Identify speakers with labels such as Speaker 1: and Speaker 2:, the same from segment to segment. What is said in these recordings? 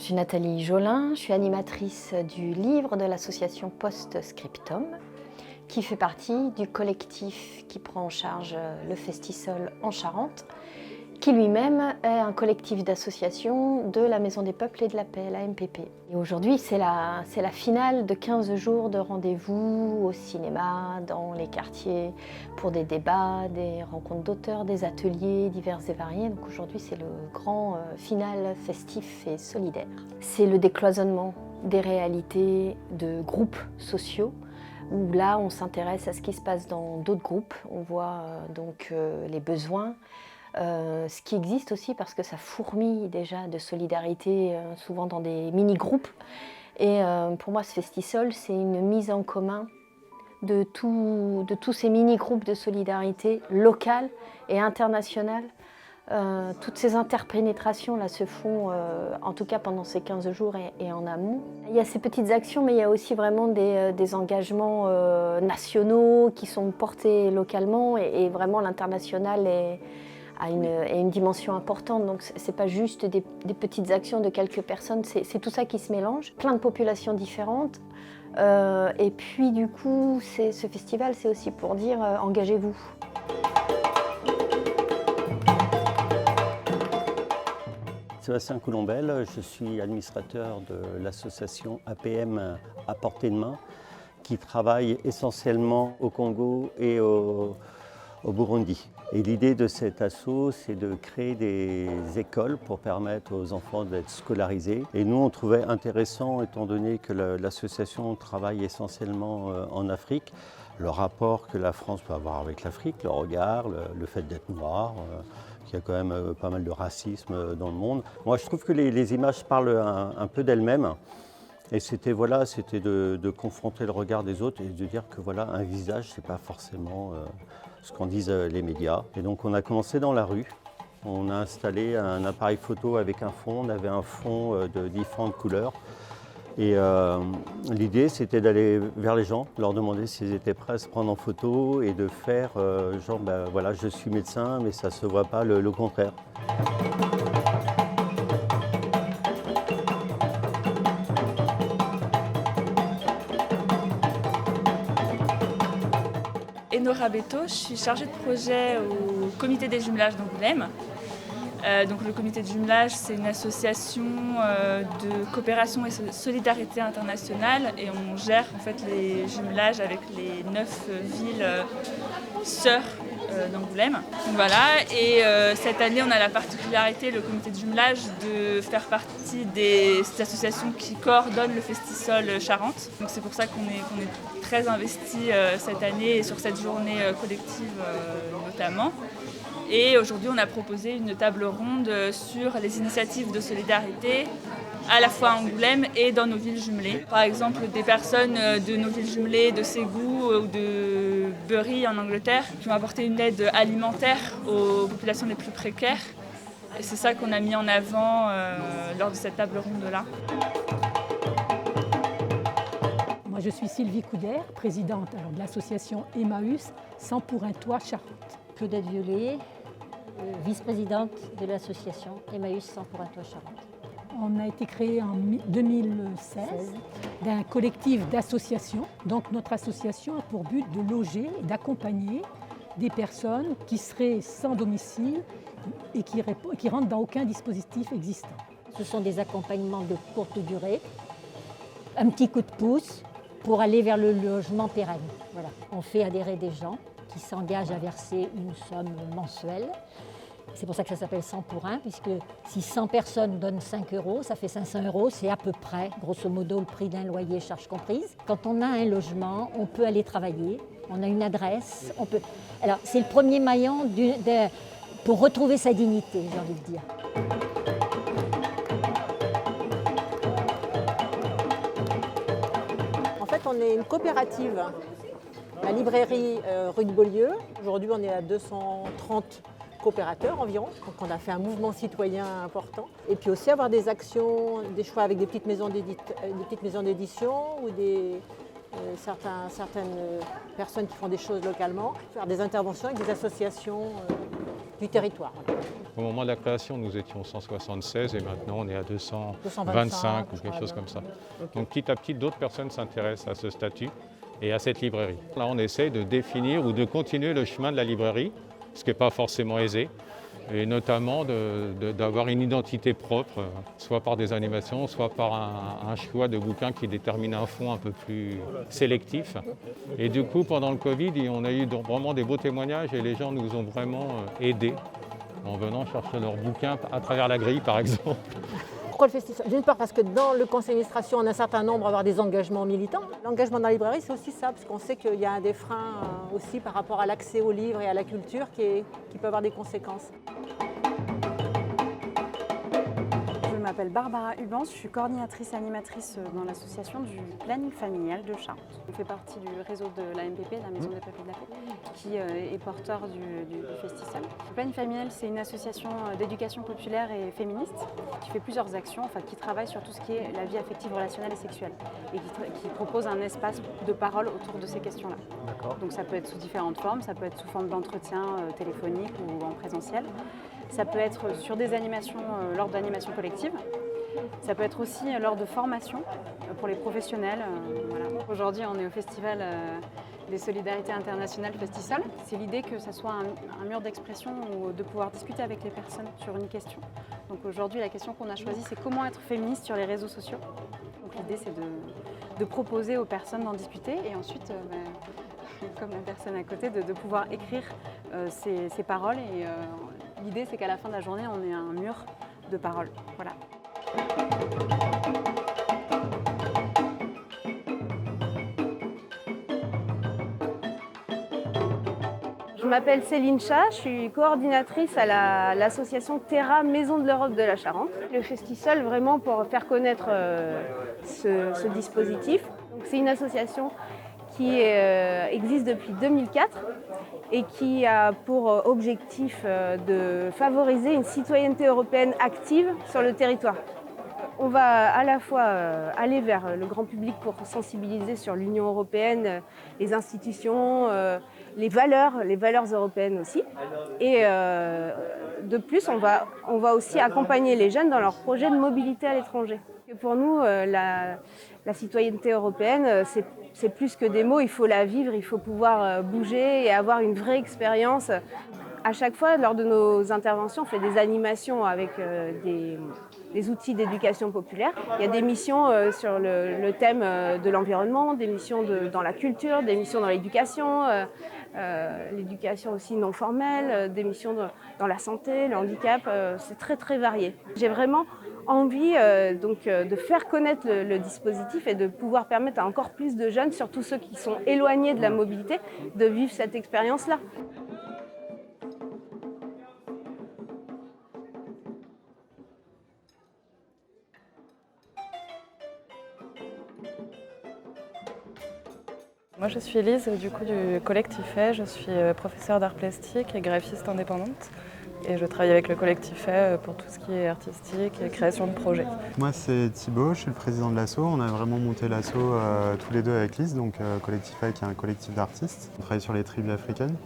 Speaker 1: Je suis Nathalie Jolin, je suis animatrice du livre de l'association Post-Scriptum, qui fait partie du collectif qui prend en charge le Festisol en Charente, qui lui-même est un collectif d'associations de la Maison des Peuples et de la Paix, la MPP. Et aujourd'hui, c'est la finale de 15 jours de rendez-vous au cinéma, dans les quartiers, pour des débats, des rencontres d'auteurs, des ateliers divers et variés. Donc aujourd'hui, c'est le grand final festif et solidaire. C'est le décloisonnement des réalités de groupes sociaux, où là, on s'intéresse à ce qui se passe dans d'autres groupes. On voit les besoins, ce qui existe aussi parce que ça fourmille déjà de solidarité, souvent dans des mini-groupes. Et pour moi, ce Festisol, c'est une mise en commun de tous ces mini-groupes de solidarité locale et internationale. Toutes ces interpénétrations là se font, en tout cas pendant ces 15 jours et en amont. Il y a ces petites actions, mais il y a aussi vraiment des engagements nationaux qui sont portés localement et vraiment l'international a une dimension importante. Donc c'est pas juste des petites actions de quelques personnes, c'est tout ça qui se mélange. Plein de populations différentes. Et puis du coup, ce festival, c'est aussi pour dire engagez-vous.
Speaker 2: Sébastien Coulombelle, je suis administrateur de l'association APM à portée de main qui travaille essentiellement au Congo et au Burundi. Et l'idée de cet asso, c'est de créer des écoles pour permettre aux enfants d'être scolarisés. Et nous, on trouvait intéressant, étant donné que l'association travaille essentiellement en Afrique, le rapport que la France peut avoir avec l'Afrique, le regard, le fait d'être noir, qu'il y a quand même pas mal de racisme dans le monde. Moi, je trouve que les images parlent un peu d'elles-mêmes. Et c'était de confronter le regard des autres et de dire que voilà, un visage, c'est pas forcément ce qu'en disent les médias. Et donc on a commencé dans la rue. On a installé un appareil photo avec un fond. On avait un fond de différentes couleurs. Et l'idée, c'était d'aller vers les gens, leur demander s'ils étaient prêts à se prendre en photo et de faire genre, ben, voilà, je suis médecin, mais ça ne se voit pas, le contraire.
Speaker 3: Enora Beto, je suis chargée de projet au comité des jumelages d'Angoulême. Donc le comité de jumelage, c'est une association de coopération et solidarité internationale et on gère en fait les jumelages avec les 9 villes sœurs d'Angoulême. Donc voilà, et cette année on a la particularité, le comité de jumelage, de faire partie des associations qui coordonnent le Festisol Charente. Donc c'est pour ça qu'on est très investis cette année et sur cette journée collective notamment. Et aujourd'hui, on a proposé une table ronde sur les initiatives de solidarité, à la fois à Angoulême et dans nos villes jumelées. Par exemple, des personnes de nos villes jumelées, de Ségou ou de Bury en Angleterre, qui ont apporté une aide alimentaire aux populations les plus précaires. Et c'est ça qu'on a mis en avant lors de cette table ronde-là.
Speaker 4: Moi, je suis Sylvie Coudière, présidente de l'association Emmaüs, 100 pour un toit Charente.
Speaker 5: Claudette Violet, vice-présidente de l'association Emmaüs 100 pour un toit Charente.
Speaker 4: On a été créé en 2016 d'un collectif d'associations. Donc notre association a pour but de loger et d'accompagner des personnes qui seraient sans domicile et qui rentrent dans aucun dispositif existant.
Speaker 5: Ce sont des accompagnements de courte durée, un petit coup de pouce pour aller vers le logement pérenne. Voilà. On fait adhérer des gens qui s'engagent à verser une somme mensuelle. C'est pour ça que ça s'appelle 100 pour 1, puisque si 100 personnes donnent 5 €, ça fait 500 €, c'est à peu près, grosso modo, le prix d'un loyer, charges comprises. Quand on a un logement, on peut aller travailler, on a une adresse, on peut... Alors, c'est le premier maillon pour retrouver sa dignité, j'ai envie de dire.
Speaker 6: En fait, on est une coopérative. La librairie rue de Beaulieu, aujourd'hui on est à 230 coopérateurs environ, donc on a fait un mouvement citoyen important. Et puis aussi avoir des actions, des choix avec des petites maisons d'édition ou certaines personnes qui font des choses localement, faire des interventions avec des associations du territoire. Voilà.
Speaker 7: Au moment de la création, nous étions 176 et maintenant on est à 225 ou quelque chose comme ça.
Speaker 6: Okay.
Speaker 7: Donc petit à petit, d'autres personnes s'intéressent à ce statut et à cette librairie. Là, on essaie de définir ou de continuer le chemin de la librairie, ce qui n'est pas forcément aisé, et notamment d'avoir une identité propre, soit par des animations, soit par un choix de bouquins qui détermine un fond un peu plus sélectif. Et du coup, pendant le Covid, on a eu vraiment des beaux témoignages et les gens nous ont vraiment aidés en venant chercher leurs bouquins à travers la grille, par exemple.
Speaker 6: Pourquoi le festival? D'une part parce que dans le conseil d'administration, on a un certain nombre à avoir des engagements militants. L'engagement dans la librairie, c'est aussi ça, parce qu'on sait qu'il y a des freins aussi par rapport à l'accès aux livres et à la culture qui peut avoir des conséquences.
Speaker 8: Je m'appelle Barbara Hubans, je suis coordinatrice animatrice dans l'association du planning familial de Charente. On fait partie du réseau de la MPP, la Maison des Peuples et de la Paix, qui est porteur du Festisol. Le planning familial, c'est une association d'éducation populaire et féministe qui fait plusieurs actions, qui travaille sur tout ce qui est la vie affective, relationnelle et sexuelle et qui propose un espace de parole autour de ces questions-là. Donc ça peut être sous différentes formes, ça peut être sous forme d'entretien téléphonique ou en présentiel. Ça peut être sur des animations, lors d'animations collectives. Ça peut être aussi lors de formations pour les professionnels. Voilà. Aujourd'hui, on est au Festival des Solidarités Internationales Festisol. C'est l'idée que ça soit un mur d'expression ou de pouvoir discuter avec les personnes sur une question. Donc aujourd'hui, la question qu'on a choisie, c'est comment être féministe sur les réseaux sociaux. Donc l'idée, c'est de proposer aux personnes d'en discuter et ensuite, comme la personne à côté, de pouvoir écrire ces paroles. Et l'idée, c'est qu'à la fin de la journée, on ait un mur de paroles. Voilà.
Speaker 9: Je m'appelle Céline Chat, je suis coordinatrice à l'association Terra Maison de l'Europe de la Charente. Le Festisol, vraiment pour faire connaître ce dispositif. C'est une association qui existe depuis 2004 et qui a pour objectif de favoriser une citoyenneté européenne active sur le territoire. On va à la fois aller vers le grand public pour sensibiliser sur l'Union européenne, les institutions, les valeurs européennes aussi. Et de plus, on va aussi accompagner les jeunes dans leurs projets de mobilité à l'étranger. Pour nous, la citoyenneté européenne, c'est plus que des mots, il faut la vivre, il faut pouvoir bouger et avoir une vraie expérience. À chaque fois, lors de nos interventions, on fait des animations avec des outils d'éducation populaire. Il y a des missions sur le thème de l'environnement, des missions dans la culture, des missions dans l'éducation, l'éducation aussi non formelle, des missions dans la santé, le handicap. C'est très très varié. J'ai vraiment envie de faire connaître le dispositif et de pouvoir permettre à encore plus de jeunes, surtout ceux qui sont éloignés de la mobilité, de vivre cette expérience-là.
Speaker 10: Moi je suis Elise du collectif Fait, je suis professeure d'art plastique et graphiste indépendante et je travaille avec le collectif Fait pour tout ce qui est artistique et création de projets.
Speaker 11: Moi c'est Thibaut, je suis le président de l'asso. On a vraiment monté l'asso tous les deux avec Lise, donc collectif Fait qui est un collectif d'artistes. On travaille sur les tribus africaines,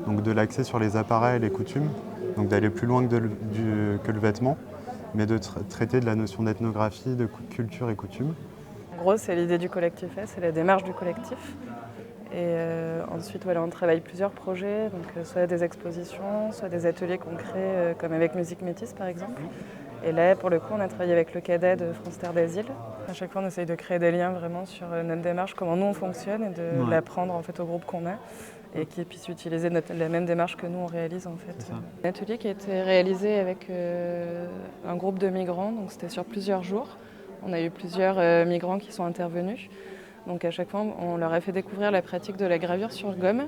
Speaker 11: donc de l'accès sur les appareils et les coutumes, donc d'aller plus loin que le vêtement, mais de traiter de la notion d'ethnographie, de culture et coutumes.
Speaker 10: En gros, c'est l'idée du collectif Fait, c'est la démarche du collectif. Et ensuite, voilà, on travaille plusieurs projets, donc soit des expositions, soit des ateliers qu'on crée, comme avec Musique Métis par exemple. Et là, pour le coup, on a travaillé avec le cadet de France Terre d'Asile. À chaque fois, on essaye de créer des liens vraiment sur notre démarche, comment nous on fonctionne et de l'apprendre en fait au groupe qu'on a et qu'ils puissent utiliser la même démarche que nous on réalise en fait. Un atelier qui a été réalisé avec un groupe de migrants, donc c'était sur plusieurs jours. On a eu plusieurs migrants qui sont intervenus. Donc à chaque fois, on leur a fait découvrir la pratique de la gravure sur gomme.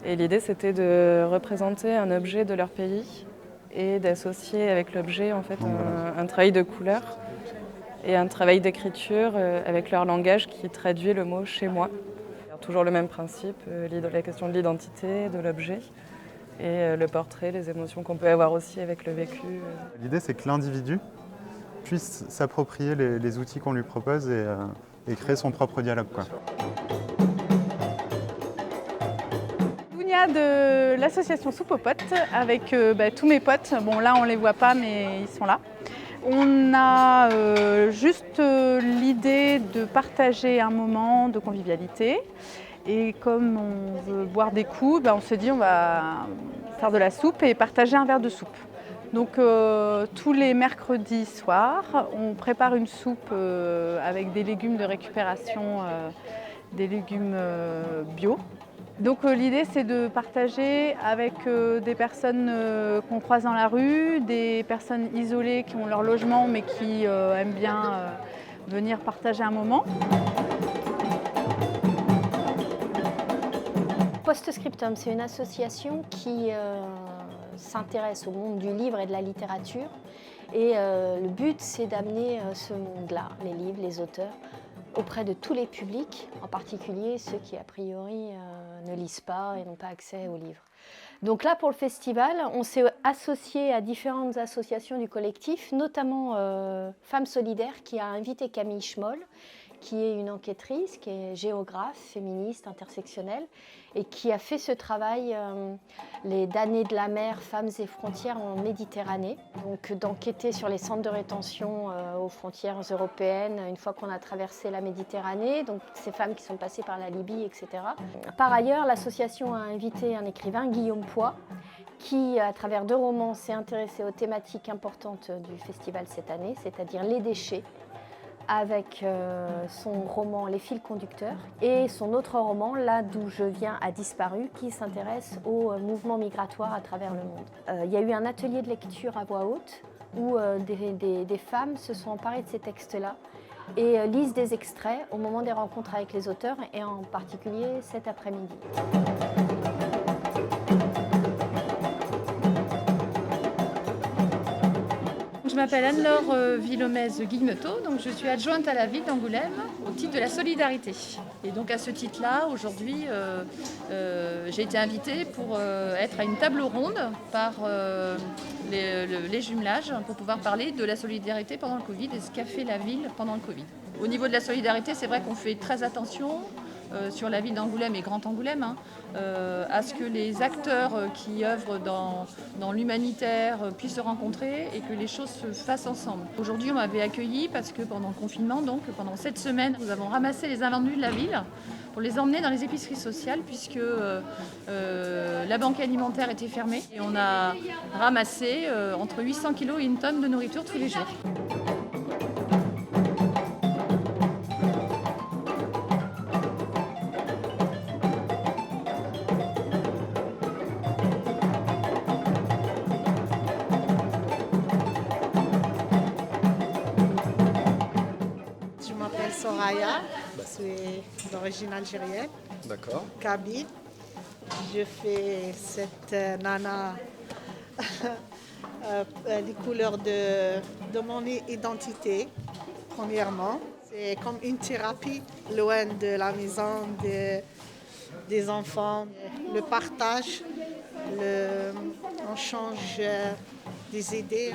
Speaker 10: Et l'idée, c'était de représenter un objet de leur pays et d'associer avec l'objet en fait, un travail de couleur et un travail d'écriture avec leur langage qui traduit le mot « chez moi ». Toujours le même principe, la question de l'identité, de l'objet et le portrait, les émotions qu'on peut avoir aussi avec le vécu.
Speaker 11: L'idée, c'est que l'individu puisse s'approprier les outils qu'on lui propose et créer son propre dialogue, quoi.
Speaker 12: Sonia de l'association Soupe aux potes avec tous mes potes. Bon là on les voit pas mais ils sont là. On a juste l'idée de partager un moment de convivialité et comme on veut boire des coups, on s'est dit on va faire de la soupe et partager un verre de soupe. Donc tous les mercredis soirs, on prépare une soupe avec des légumes de récupération, des légumes bio. Donc l'idée c'est de partager avec des personnes qu'on croise dans la rue, des personnes isolées qui ont leur logement mais qui aiment bien venir partager un moment.
Speaker 1: Postscriptum, c'est une association qui s'intéresse au monde du livre et de la littérature. Et le but, c'est d'amener ce monde-là, les livres, les auteurs, auprès de tous les publics, en particulier ceux qui, a priori, ne lisent pas et n'ont pas accès aux livres. Donc là, pour le festival, on s'est associé à différentes associations du collectif, notamment Femmes Solidaires, qui a invité Camille Schmoll, qui est une enquêtrice, qui est géographe, féministe, intersectionnelle, et qui a fait ce travail, les damnés de la mer, femmes et frontières en Méditerranée, donc d'enquêter sur les centres de rétention aux frontières européennes une fois qu'on a traversé la Méditerranée, donc ces femmes qui sont passées par la Libye, etc. Par ailleurs, l'association a invité un écrivain, Guillaume Poix, qui, à travers 2 romans, s'est intéressé aux thématiques importantes du festival cette année, c'est-à-dire les déchets, avec son roman Les fils conducteurs et son autre roman Là d'où je viens a disparu, qui s'intéresse aux mouvements migratoires à travers le monde. Il y a eu un atelier de lecture à voix haute où des femmes se sont emparées de ces textes-là et lisent des extraits au moment des rencontres avec les auteurs et en particulier cet après-midi.
Speaker 13: Je m'appelle Anne-Laure Villomèze-Guillemetot, donc je suis adjointe à la ville d'Angoulême au titre de la solidarité. Et donc à ce titre-là, aujourd'hui, j'ai été invitée pour être à une table ronde par les jumelages pour pouvoir parler de la solidarité pendant le Covid et ce qu'a fait la ville pendant le Covid. Au niveau de la solidarité, c'est vrai qu'on fait très attention sur la ville d'Angoulême et Grand Angoulême, à ce que les acteurs qui œuvrent dans l'humanitaire puissent se rencontrer et que les choses se fassent ensemble. Aujourd'hui, on m'avait accueilli parce que pendant le confinement, donc pendant 7 semaines, nous avons ramassé les invendus de la ville pour les emmener dans les épiceries sociales puisque la banque alimentaire était fermée et on a ramassé entre 800 kg et 1 tonne de nourriture tous les jours.
Speaker 14: Soraya, c'est d'origine algérienne.
Speaker 15: D'accord.
Speaker 14: Kabyle. Je fais cette nana les couleurs de mon identité, premièrement. C'est comme une thérapie, loin de la maison, des enfants. Le partage, on change des idées,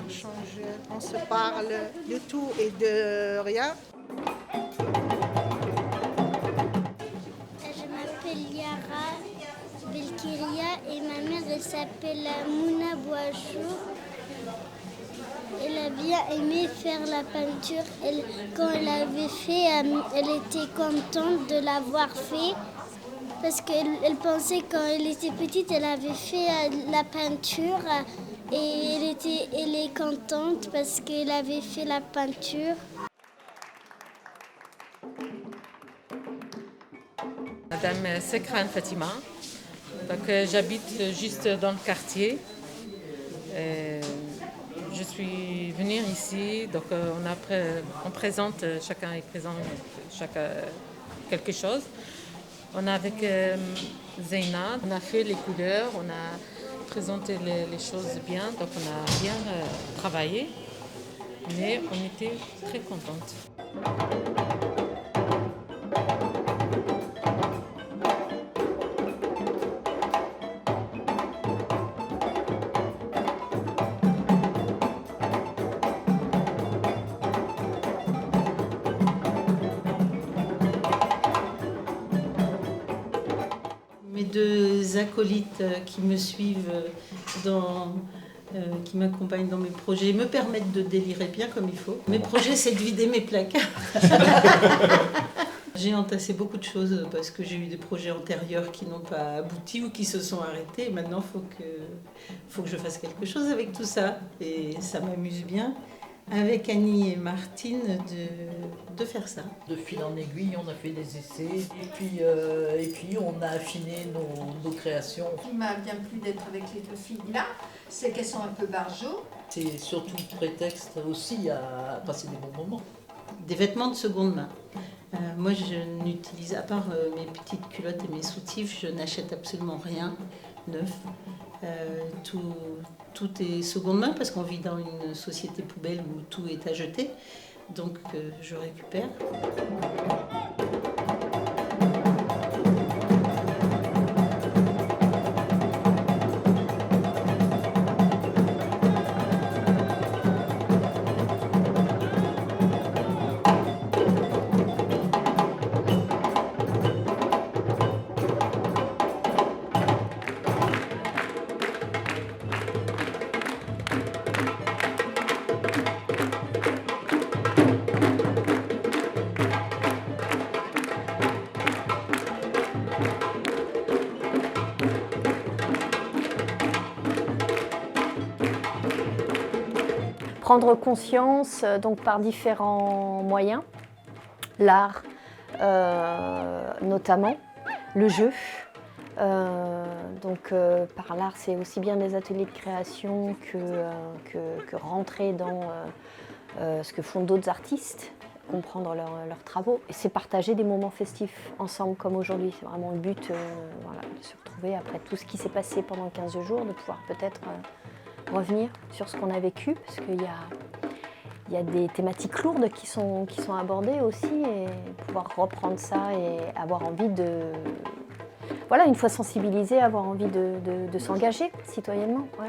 Speaker 14: on se parle de tout et de rien.
Speaker 16: Je m'appelle Yara Belkiria et ma mère elle s'appelle Mouna Bouachou. Elle a bien aimé faire la peinture. Quand elle avait fait, elle était contente de l'avoir fait parce qu'elle pensait quand elle était petite, elle avait fait la peinture et elle est contente parce qu'elle avait fait la peinture.
Speaker 17: Madame Sekran Fatima, donc, j'habite juste dans le quartier. Je suis venue ici, donc on présente, chacun est présent quelque chose. On a avec Zeyna, on a fait les couleurs, on a présenté les choses bien, donc on a bien travaillé, mais on était très contentes.
Speaker 18: Mes 2
Speaker 15: mes acolytes qui me suivent, qui m'accompagnent dans mes projets, me permettent de délirer bien comme il faut. Mes projets, c'est de vider mes placards. J'ai entassé beaucoup de choses parce que j'ai eu des projets antérieurs qui n'ont pas abouti ou qui se sont arrêtés. Maintenant, il faut que je fasse quelque chose avec tout ça. Et ça m'amuse bien, avec Annie et Martine, de faire ça.
Speaker 18: De fil en aiguille, on a fait des essais et puis on a affiné nos créations.
Speaker 19: Ce qui m'a bien plu d'être avec les deux filles là, c'est qu'elles sont un peu barjots.
Speaker 18: C'est surtout prétexte aussi à passer des bons moments.
Speaker 15: Des vêtements de seconde main. Moi, je n'utilise, à part mes petites culottes et mes soutifs, je n'achète absolument rien neuf. Tout est seconde main parce qu'on vit dans une société poubelle où tout est à jeter. Donc, je récupère.
Speaker 1: Prendre conscience donc par différents moyens, l'art notamment, le jeu. Par l'art, c'est aussi bien des ateliers de création que rentrer dans ce que font d'autres artistes, comprendre leurs travaux. Et c'est partager des moments festifs ensemble comme aujourd'hui. C'est vraiment le but de se retrouver après tout ce qui s'est passé pendant 15 jours, de pouvoir peut-être revenir sur ce qu'on a vécu, parce qu'il y a des thématiques lourdes qui sont abordées aussi, et pouvoir reprendre ça et avoir envie de... Voilà, une fois sensibilisé, avoir envie de s'engager citoyennement. Ouais.